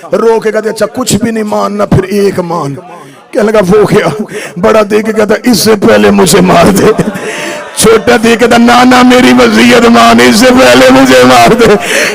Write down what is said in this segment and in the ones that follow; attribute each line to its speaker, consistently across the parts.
Speaker 1: रो के कहते अच्छा कुछ भी नहीं मानना, फिर एक मान। क्या लगा वो क्या? बड़ा देख के कहता इससे पहले मुझे मार दे। छोटा देख कहता नाना मेरी वसीयत मान, इससे पहले मुझे मार दे।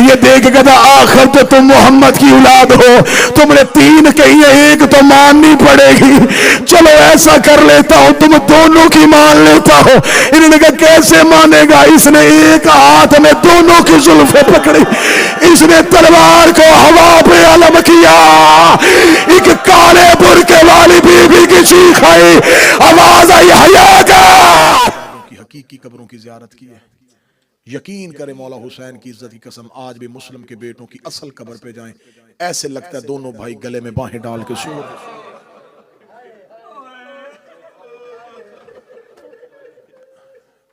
Speaker 1: ये देख कहता आखिर तो तुम मोहम्मद की औलाद हो, तुमने तीन कही है, एक तो माननी पड़ेगी। चलो ऐसा कर लेता हूं तुम दोनों की मान लेता हो। इन्होंने कहा कैसे मानेगा? इसने एक हाथ में दोनों की जुल्फे पकड़ी, इसने तलवार को हवा पे अलम किया। एक काले बुरके वाली बीबी की चीख आई, आवाज आई हया का। हकीकी कब्रों की ज़ियारत की है। यकीन करे मौला हुसैन की इज्जत की कसम, आज भी मुस्लिम के बेटों की असल कब्र पे जाएं, ऐसे लगता है दोनों भाई गले में बाहें डाल के सो।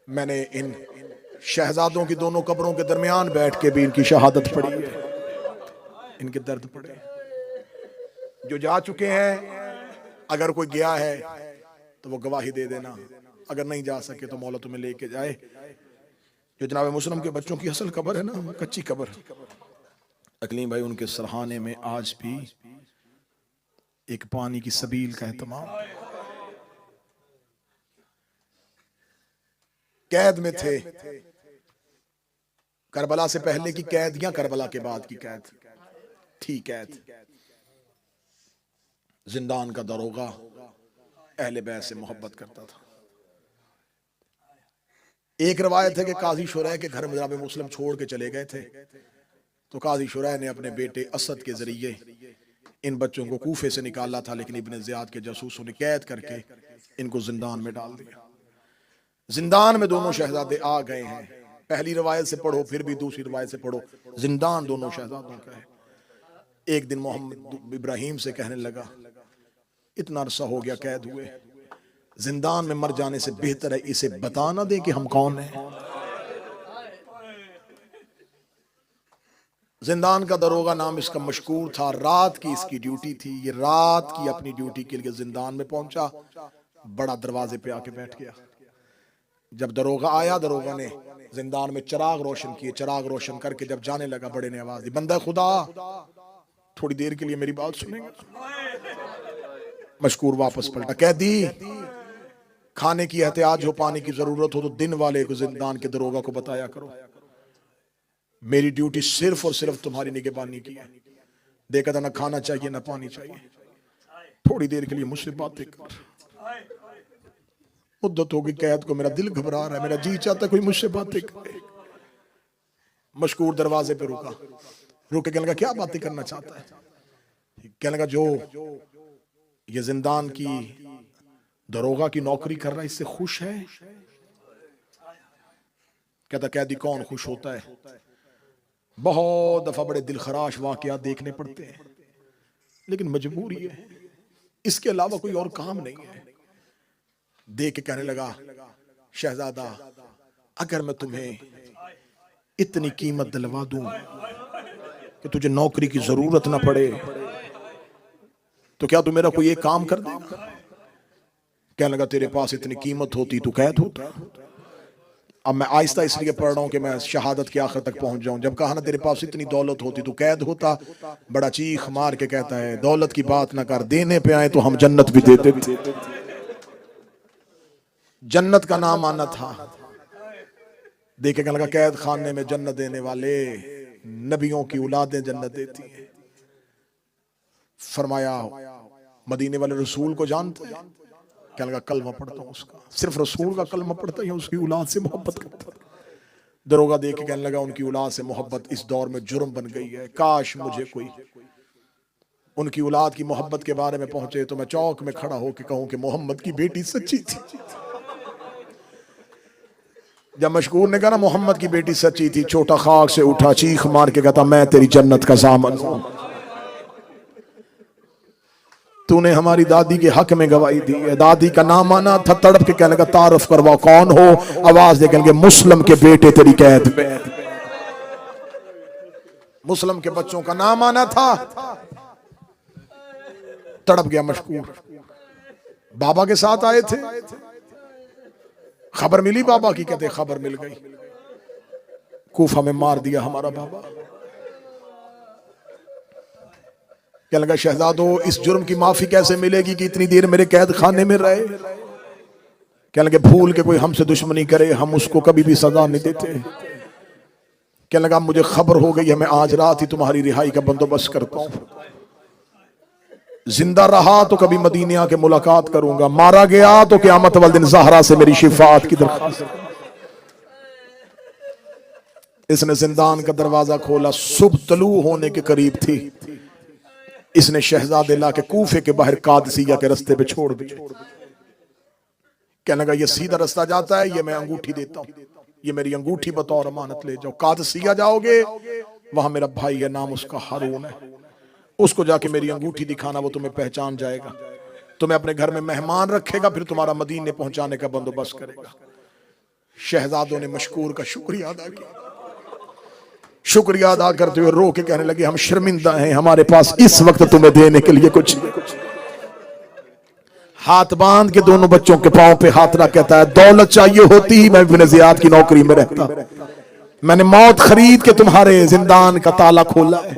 Speaker 1: मैंने इन शहजादों की दोनों कब्रों के दरमियान बैठ के भी इनकी शहादत पढ़ी है, इनके दर्द पड़े। जो जा चुके हैं, अगर कोई गया है तो वो गवाही दे देना, अगर नहीं जा सके तो मौला तुम्हें लेके जाए। जो जनाब मुस्लिम के बच्चों की असल कब्र है ना, कच्ची कब्र, अकलीम भाई उनके सरहाने में आज भी एक पानी की सबील का एहतमाम। कैद में थे, करबला से पहले की कैद या करबला के बाद की कैद थी। कैद जिंदान का दरोगा अहले बैत से मोहब्बत करता था। एक रवायत है कि काजी शुरैह के घर में जनाब मुस्लिम छोड़ के चले गए थे, तो काजी शुरैह ने अपने बेटे असद के जरिए इन बच्चों को कूफे से निकाला था, लेकिन इब्ने ज़ियाद के जासूसों ने कैद करके इनको जिंदान में डाल दिया। जिंदान में दोनों शहजादे आ गए हैं। पहली रवायत से पढ़ो, फिर भी दूसरी रवायत से पढ़ो, जिंदान दोनों शहजादों का है। एक दिन मोहम्मद इब्राहिम से कहने लगा इतना अरसा हो गया कैद हुए, जिंदान में मर जाने से बेहतर है इसे बता ना दे कि हम कौन हैं। जिंदान का दरोगा नाम इसका मशकूर था, रात की इसकी ड्यूटी थी। ये रात की अपनी ड्यूटी के लिए जिंदान में पहुंचा, बड़ा दरवाजे पे आके बैठ गया। जब दरोगा आया, दरोगा ने जिंदान में चिराग रोशन किए। चिराग रोशन करके जब जाने लगा, बड़े ने आवाज दी बंदा खुदा थोड़ी देर के लिए मेरी बात सुनेंगे? मशकूर वापस पलटा, कैदी खाने की एहतियात हो, पानी की जरूरत हो तो दिन वाले को जिंदान के दरोगा को बताया करो। मेरी ड्यूटी सिर्फ और सिर्फ तुम्हारी निगहबानी की है। देखा था ना खाना चाहिए ना पानी चाहिए, थोड़ी देर के लिए मुझसे बातें कर। मुद्दत होगी कैद को, मेरा दिल घबरा रहा है, मेरा जी चाहता कोई मुझसे बातें करे। मशकूर दरवाजे पे रुका, रुक के कहने लगा क्या बातें करना चाहता है? कहने लगा जो ये जिंदान की दरोगा की नौकरी कर रहा है इससे खुश है? कहता कैदी कौन खुश होता है? बहुत दफा बड़े दिलखराश वाकयात देखने पड़ते हैं, लेकिन मजबूरी है, इसके अलावा कोई और काम नहीं है। देख के कहने लगा शहजादा अगर मैं तुम्हें इतनी कीमत दिलवा दूं कि तुझे नौकरी की जरूरत ना पड़े तो क्या तू मेरा कोई एक काम कर देगा? कहने लगा तेरे पास इतनी कीमत होती तो कैद होता। अब मैं आहिस्ता इसलिए पढ़ रहा हूं कि मैं शहादत के आखिर तक पहुंच जाऊं। जब कहा ना तेरे पास इतनी दौलत होती तो कैद होता, बड़ा चीख मार के कहता है दौलत की बात ना कर, देने पे आए तो हम जन्नत भी देते थे। जन्नत का नाम आना था। देखे कहने लगा कैद खाने में जन्नत देने वाले नबियों की औलादें जन्नत देती हैं। फरमाया मदीने वाले रसूल को जानते हैं? कहने लगा कलमा पढ़ता हूँ उसका, सिर्फ रसूल का कलमा पढ़ता है, उसकी औलाद से मोहब्बत करता। दरोगा देख के कहने लगा उनकी औलाद से मोहब्बत इस दौर में जुर्म बन गई है, काश मुझे कोई उनकी औलाद की मोहब्बत के बारे में पहुंचे तो मैं चौक में खड़ा होकर कहूं कि मोहम्मद की बेटी सच्ची थी। जब मशकूर ने कहा ना मोहम्मद की बेटी सच्ची थी, छोटा खाक से उठा, चीख मार के कहता मैं तेरी जन्नत का जामन हूं। तूने हमारी दादी के हक में गवाही दी है। दादी का नाम आना था, तड़प के कहने का तारुफ करवाओ कौन हो? आवाज दे कहेंगे मुस्लिम के बेटे तेरी कैद में। मुस्लिम के बच्चों का नाम आना था, तड़प गया मशकूर। बाबा के साथ आए थे, खबर मिली बाबा की, कहते खबर मिल गई, कूफा में मार दिया हमारा बाबा। कहने लगा शहजादो इस जुर्म की माफी कैसे मिलेगी कि इतनी देर मेरे कैद खाने में रहे। कहने लगे भूल के कोई हमसे दुश्मनी करे हम उसको कभी भी सजा नहीं देते। कहने लगा मुझे खबर हो गई है, मैं आज रात ही तुम्हारी रिहाई का बंदोबस्त करता हूं। जिंदा रहा तो कभी मदीने आके मुलाकात करूंगा, मारा गया तो क़यामत वाले दिन ज़हरा से मेरी शिफात की दरख्वास्त। इसने जिंदान का दरवाजा खोला, सुबह तलू होने के करीब थी। इसने शहजादे ला के कूफे के बाहर कादसिया के रास्ते पे छोड़ दिए। कहने लगा ये सीधा रास्ता जाता है, ये मैं अंगूठी देता हूं, ये मेरी अंगूठी बतौर अमानत ले जाओ। कादसिया जाओगे, वहां मेरा भाई है, नाम उसका हारून है, उसको जाके मेरी अंगूठी दिखाना, वो तुम्हें पहचान जाएगा, तुम्हें अपने घर में मेहमान रखेगा, फिर तुम्हारा मदीने पहुंचाने का बंदोबस्त करेगा। शहजादों ने मशकूर का शुक्रिया अदा किया। शुक्रिया अदा करते हुए रो के कहने लगे हम शर्मिंदा हैं, हमारे पास इस वक्त तुम्हें देने के लिए कुछ नहीं। हाथ बांध के दोनों बच्चों के पांव पे हाथ रख कहता है दौलत चाहिए होती ही मैं इब्न ज़ियाद की नौकरी में रहता, मैंने मौत खरीद के तुम्हारे जिंदान का ताला खोला है,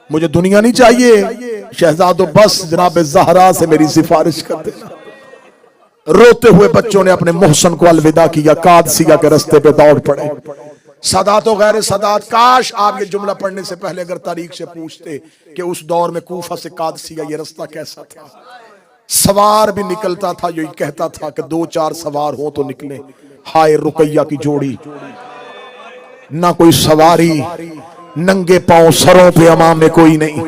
Speaker 1: मुझे दुनिया नहीं चाहिए। शहजादो बस जनाब ज़हरा से मेरी सिफारिश कर देना। रोते हुए बच्चों ने अपने मोहसन को अलविदा किया, कादसिया के रास्ते पे दौड़ पड़े। सदात और गैर सदात, काश आप ये जुमला पढ़ने से पहले अगर तारीख से पूछते कि उस दौर में कूफा से कादसिया ये रास्ता कैसा था। सवार भी निकलता था, यही कहता था कि 2-4 सवार हो तो निकले। हाय रुकैया की जोड़ी, ना कोई सवारी, नंगे पांव सरों पे अमाम में कोई नहीं,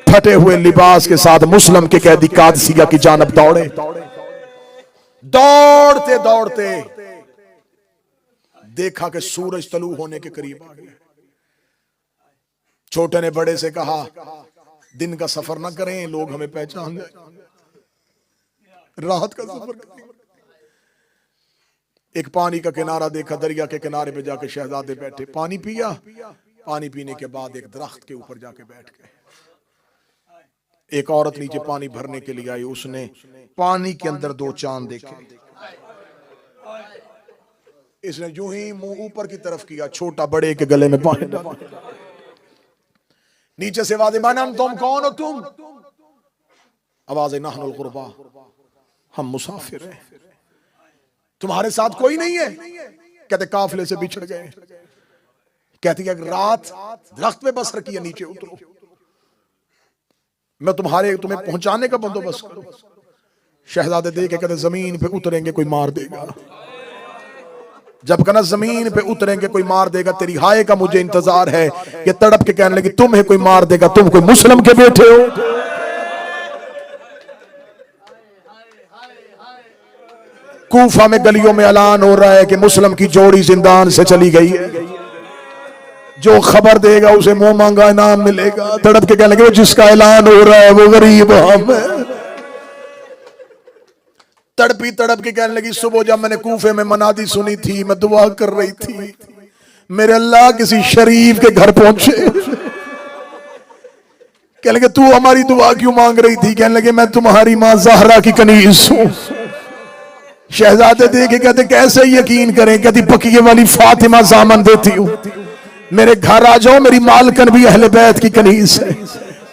Speaker 1: फटे हुए लिबास के साथ मुस्लिम के कैदी कादसिया की जानब दौड़े। दौड़ते दौड़ते देखा कि सूरज तलू होने के करीब आ गया। छोटे ने बड़े से कहा दिन का सफर ना करें, लोग हमें पहचान लें, रात का सफर करें। एक पानी का किनारा देखा, दरिया के किनारे पे जाके शहजादे बैठे, पानी पिया। पानी पीने के बाद एक दरख्त के ऊपर जाके बैठ गए। एक औरत नीचे पानी भरने के लिए आई, उसने पानी के अंदर 2 चांद देखे। इसने यूं ही मुंह ऊपर की तरफ किया, छोटा बड़े के गले में पानी डाला। नीचे से आवाज़ मानम तुम कौन हो तुम? आवाज़ नहनुल गुरबा, हम मुसाफिर हैं, तुम्हारे साथ कोई नहीं है। कहते काफिले से बिछड़ गए। कहती है रात दरख्त पे बसर किया, नीचे उतरो, मैं तुम्हें पहुंचाने का बंदोबस्त करूं। शहजादे देखे कहते जमीन पे उतरेंगे कोई मार देगा। जब कहना जमीन पे उतरेंगे कोई मार देगा, तेरी हाय का मुझे इंतजार है। ये तड़प के कहने लगी तुम्हें कोई मार देगा, तुम कोई मुस्लिम के बेटे हो। कूफा में गलियों में ऐलान हो रहा है कि मुस्लिम की जोड़ी जिंदान से चली गई है, जो खबर देगा उसे मुंह मांगा इनाम मिलेगा। तड़प के कहने लगे जिसका ऐलान हो रहा है वो गरीब हम है। तड़पी तड़प के कहने लगी सुबह जब मैंने कूफे में मनादी सुनी थी, मैं दुआ कर रही थी मेरे अल्लाह किसी शरीफ के घर पहुंचे। कहने लगे तू हमारी दुआ क्यों मांग रही थी? कहने लगे मैं तुम्हारी मां ज़हरा की कनीज हूं। शहजादे देखे कहते कैसे यकीन करें? कहती बकिए वाली फातिमा जामन देती हूं, मेरे घर आ जाओ, मेरी मालकन भी अहले बैत की कनीज है,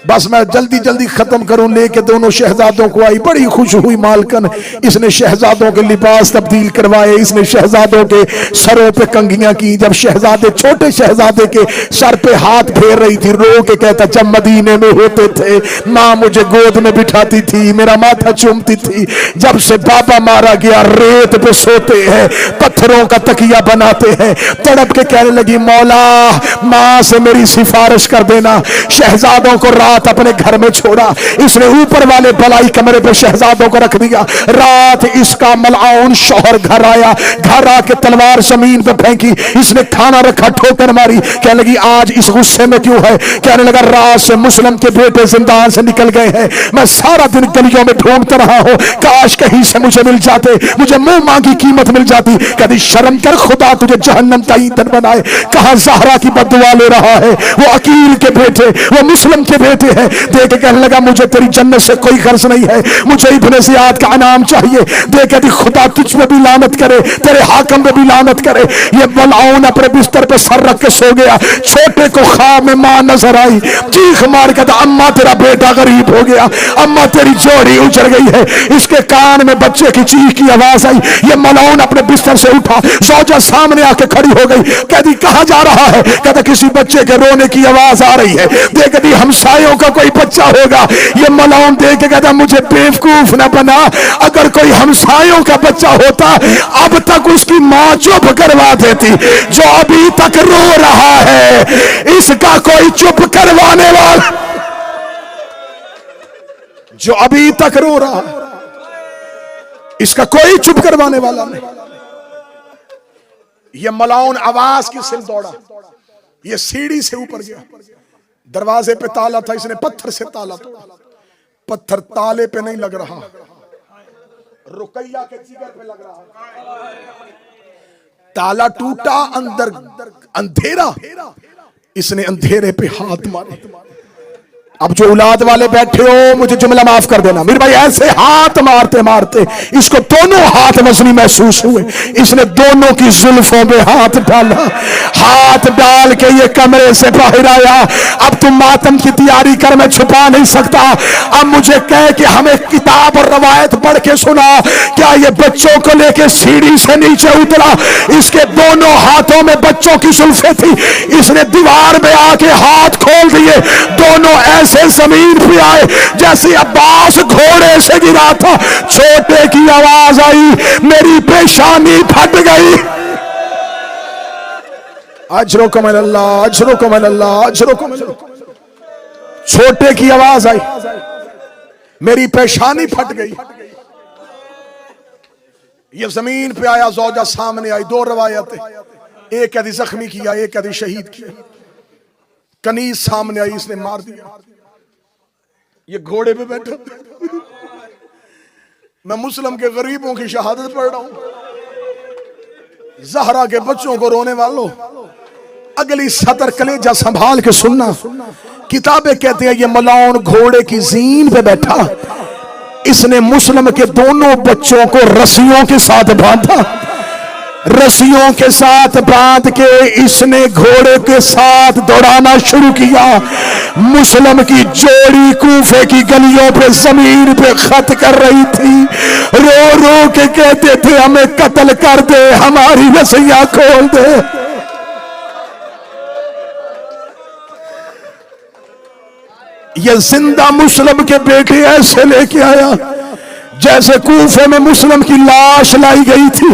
Speaker 1: बस मैं जल्दी जल्दी खत्म करूं। लेके दोनों शहजादों को आई, बड़ी खुश हुई मालकन। इसने शहजादों के लिबास तब्दील करवाए, इसने शहजादों के सरों पे कंघियां की। जब शहजादे छोटे शहजादे के सर पे हाथ फेर रही थी, रो के कहता जब मदीने में होते थे माँ मुझे गोद में बिठाती थी, मेरा माथा चूमती थी। जब से बाबा मारा गया रेत पे सोते हैं, पत्थरों का तकिया बनाते हैं। तड़प के कहने लगी मौला माँ से मेरी सिफारिश कर देना। शहजादों को रात अपने घर में छोड़ा, इसने ऊपर वाले बलाई कमरे पे शहजादों को रख दिया। रात इसका मलआउन शौहर घर आया, घर आके तलवार जमीन पे फेंकी। इसने खाना रखा, ठोकर मारी। कहने लगी आज इस गुस्से में क्यों है? कहने लगा रात से मुस्लिम के बेटे जिंदान से निकल गए हैं, मैं सारा दिन गलियों में ढूंढता रहा हूं, काश कहीं से मुझे मिल जाते, मुझे मुंह मांगी कीमत मिल जाती। कभी शर्म कर, खुदा तुझे जहन्नम का ईंधन बनाए। कहां ज़हरा की बद्दुआ ले रहा है? वो अकील के बेटे, वो मुस्लिम के बेटे बेटे हैं। देख के कहने लगा मुझे तेरी जन्नत से कोई गर्ज नहीं है, मुझे इब्ने ज़ियाद का इनाम चाहिए। देख कहती खुदा तुझ पे भी लानत करे, तेरे हाकम पे भी लानत करे। ये मलऊन अपने बिस्तर पे सर रख के सो गया। छोटे को ख्वाब में मां नजर आई, चीख मार के अम्मा तेरा बेटा गरीब हो गया, अम्मा तेरी जोड़ी उजड़ गई है। इसके कान में बच्चे की चीख की आवाज आई। ये मलऊन अपने बिस्तर से उठा, सौजा सामने आके खड़ी हो गई। कहती कहां जा रहा है? कहता किसी बच्चे के रोने की आवाज आ रही है। देखती हमसायों का कोई बच्चा होगा। ये मलऊन देख के कहता मुझे बेवकूफ न बना, अगर कोई हमसायों का बच्चा होता अब तक उसकी मां चुप करवा देती। जो अभी तक रो रहा है इसका कोई चुप करवाने वाला, जो अभी तक रो रहा है इसका कोई चुप करवाने वाला नहीं। ये मलऊन आवाज की सिल दौड़ा, ये सीढ़ी से ऊपर गया, दरवाजे पे ताला था, इसने पत्थर से ताला तोड़ा। पत्थर ताले पे नहीं लग रहा, रुकैया के जिगर पे लग रहा। ताला टूटा, अंदर अंधेरा, इसने अंधेरे पे हाथ मारे। अब जो औलाद वाले बैठे हो मुझे जुमला माफ कर देना, मेरे भाई ऐसे हाथ मारते मारते इसको दोनों हाथ वजनी महसूस हुए। इसने दोनों की जुल्फों में हाथ डाला, हाथ डाल के ये कमरे से बाहर आया। अब तुम मातम की तैयारी कर, मैं छुपा नहीं सकता। अब मुझे कह कि हमें किताब और रवायत पढ़ के सुना, क्या ये बच्चों को लेके सीढ़ी से नीचे उतरा? इसके दोनों हाथों में बच्चों की जुल्फें थी। इसने दीवार में आके हाथ खोल दिए, दोनों ऐसे जमीन पे आए जैसे अब्बास घोड़े से गिरा था। छोटे की आवाज आई, मेरी पेशानी फट गई। अजरुकुम अल्लाह, अजरुकुम अल्लाह, अजरुकुम अल्लाह। छोटे की आवाज आई, मेरी पेशानी फट गई। ये जमीन पे आया, जौजा सामने आई। दो रवायतें, एक कहती जख्मी किया, एक कहती शहीद किया। कनीज सामने आई, इसने मार दिया। ये घोड़े पे बैठा, मैं मुस्लिम के गरीबों की शहादत पढ़ रहा हूं, जहरा के बच्चों को रोने वालों। अगली सतर कलेजा संभाल के सुनना। किताबें कहते हैं ये मलऊन घोड़े की जीन पे बैठा, इसने मुस्लिम के दोनों बच्चों को रस्सियों के साथ बांधा। रस्सियों के साथ बांध के इसने घोड़े के साथ दौड़ाना शुरू किया। मुस्लिम की जोड़ी कूफे की गलियों पे जमीन पे खत कर रही थी, रो रो के कहते थे हमें कत्ल कर दे, हमारी रस्सियां खोल दे। ये जिंदा मुस्लिम के बेटे ऐसे लेके आया जैसे कूफे में मुस्लिम की लाश लाई गई थी।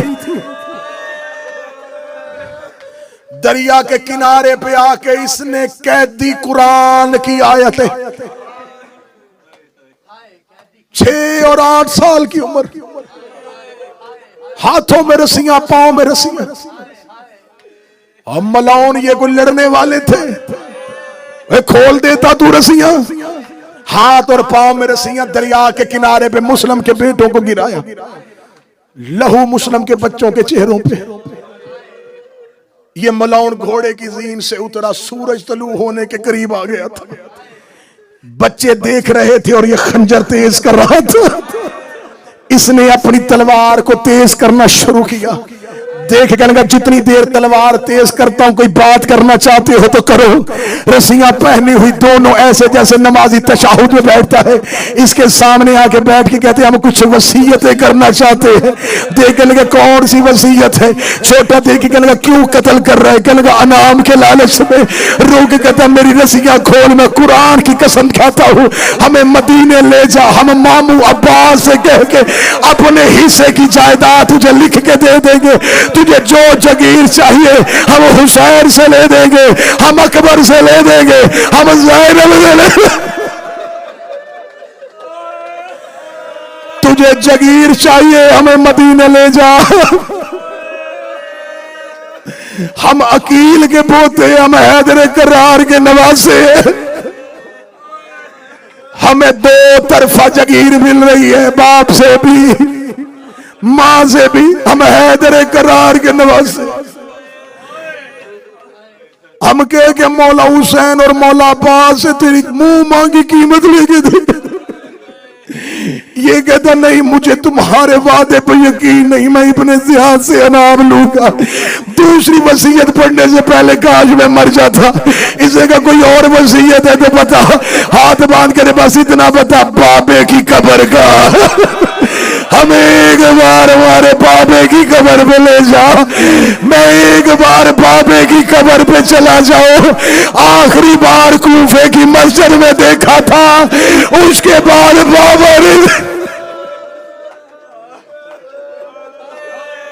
Speaker 1: दरिया के किनारे पे आके इसने कैदी कुरान की आयतें, 6 और 8 साल की उम्र, हाथों में रस्सियां, पांव में रस्सियां। हम मलऊन ये कोई लड़ने वाले थे, वे खोल देता तू रस्सियां। हाथ और पांव में रस्सियां, दरिया के किनारे पे मुस्लिम के बेटों को गिराया। लहू मुस्लिम के बच्चों के चेहरों पे। ये मलऊन घोड़े की जीन से उतरा, सूरज तलू होने के करीब आ गया था। बच्चे देख रहे थे और ये खंजर तेज कर रहा था। इसने अपनी तलवार को तेज करना शुरू किया। देख कहने लगा जितनी देर तलवार तेज करता हूं, कोई बात करना चाहते हो तो करो। रस्सियां पहनी हुई दोनों ऐसे जैसे नमाजी तशाहुद में बैठता है। इसके सामने आके बैठ के कहते हम कुछ वसीयतें करना चाहते हैं। देख कहने लगा कौन सी वसीयत है? छोटा देख के कहने लगा क्यों कत्ल कर रहा है? कहने लगा अनाम के लालच में। रो के कहता मेरी रस्सियां खोल, मैं कुरान की कसम खाता हूं हमें मदीने ले जा, हम मामू अब्बास से कह के अपने हिस्से की जायदाद तुझे लिख के दे देंगे। तुझे जो जगीर चाहिए हम हुसैन से ले देंगे, हम अकबर से ले देंगे, हम ज़ैनब से ले देंगे। तुझे जगीर चाहिए हमें मदीने ले जा, हम अकील के पोते, हम हैदर करार के नवासे, हमें 2 तरफा जगीर मिल रही है, बाप से भी मां से भी, हम हैदर करार के नवासे। हम कह के मौला हुसैन और मौला अब्बास से तेरी मुंह मांगी कीमत लेके दे। ये कहता नहीं, मुझे तुम्हारे वादे पर यकीन नहीं, मैं अपने जिहाद से अनाम लूंगा। दूसरी वसीयत पढ़ने से पहले काश मैं मर जाता। इसे का कोई और वसीयत है तो बता। हाथ बांध कर बस इतना बता, बाबे की कब्र का हमें एक बार हमारे बाबे की कब्र पे ले जाओ। मैं एक बार बाबे की कब्र पे चला जाऊं। आखिरी बार कूफे की मस्जिद में देखा था, उसके बाद बाबा ने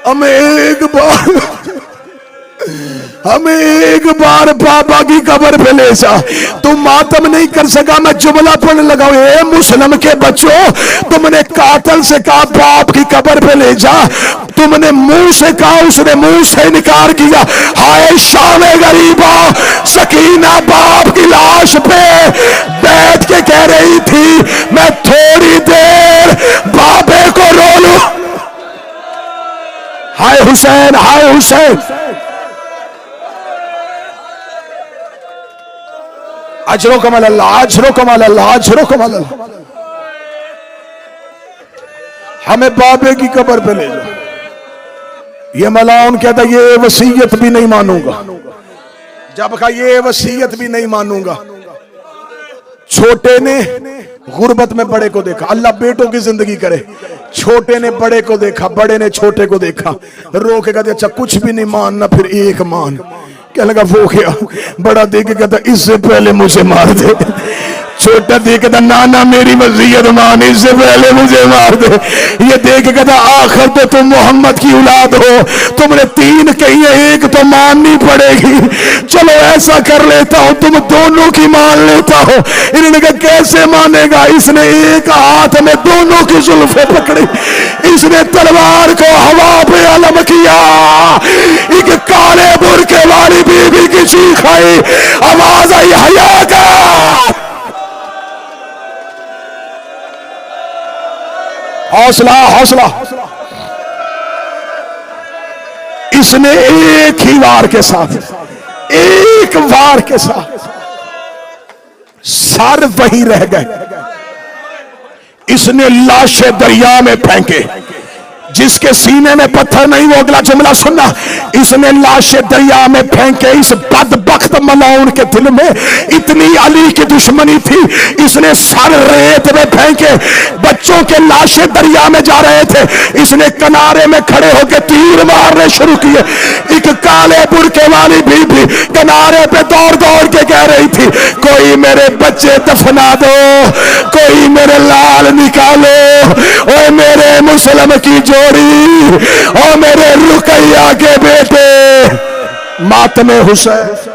Speaker 1: हमें एक बार बाबा की कब्र पे ले जा। तुम मातम नहीं कर सका, मैं जुमला पढ़ने लगा, ए मुस्लिम के बच्चों, तुमने कातल से कहा बाप की कब्र पे ले जा, तुमने मुंह से कहा, उसने मुंह से इनकार किया। हाय शाम गरीबा, सकीना बाप की लाश पे बैठ के कह रही थी मैं थोड़ी देर बाबे को रो लूं। हाय हुसैन, हाय हुसैन। अजरो कमाल अल्लाह, अजरो कमाल अल्लाह, अजरो कमाल अल्लाह। हमें बाबे की कब्र पे ले जाओ। ये मलाउन कहता ये वसीयत भी नहीं मानूंगा। जब कहा ये वसीयत भी नहीं मानूंगा। छोटे ने गुर्बत में बड़े को देखा, अल्लाह बेटों की जिंदगी करे। छोटे ने बड़े को देखा, बड़े ने छोटे को देखा, रो के कहते अच्छा कुछ भी नहीं मानना फिर एक मान। क्या लगा वो क्या बड़ा देख के कहता इससे पहले मुझे मार दे। छोटा देख कहता ना ना मेरी वसीयत मान, इससे पहले मुझे मार दे। ये देख के कहता आखिर तो तुम मोहम्मद की औलाद हो, तुमने तीन कही है, एक तो माननी पड़ेगी। चलो ऐसा कर लेता हूं, तुम दोनों की मान लेता हो। इन्होंने कहा कैसे मानेगा। इसने एक हाथ में दोनों की जुल्फे पकड़ी, इसने तलवार को हवा पे अलम किया। एक काले बुरके वाली बीबी की चीख आई, आवाज आई हया का। हौसला हौसला। इसने एक ही वार के साथ, एक वार के साथ सर वही रह गए। इसने लाशें दरिया में फेंके। जिसके सीने में पत्थर नहीं वो अगला जुमला सुनना। इसने लाशें दरिया में फेंके। इस बदबख्त मलाउन के दिल में इतनी अली की दुश्मनी थी, इसने सर रेत में फेंके। बच्चों के लाशें दरिया में जा रहे थे, इसने किनारे में खड़े होकर तीर मारने शुरू किए। एक काले बुरके वाली बीबी किनारे पे दौड़ दौड़ के कह रही थी कोई मेरे बच्चे दफना दो, कोई मेरे लाल निकालो, ओए मेरे मुसलम की जोड़ी, और मेरे रुकैया के बेटे। मातमे हुसैन।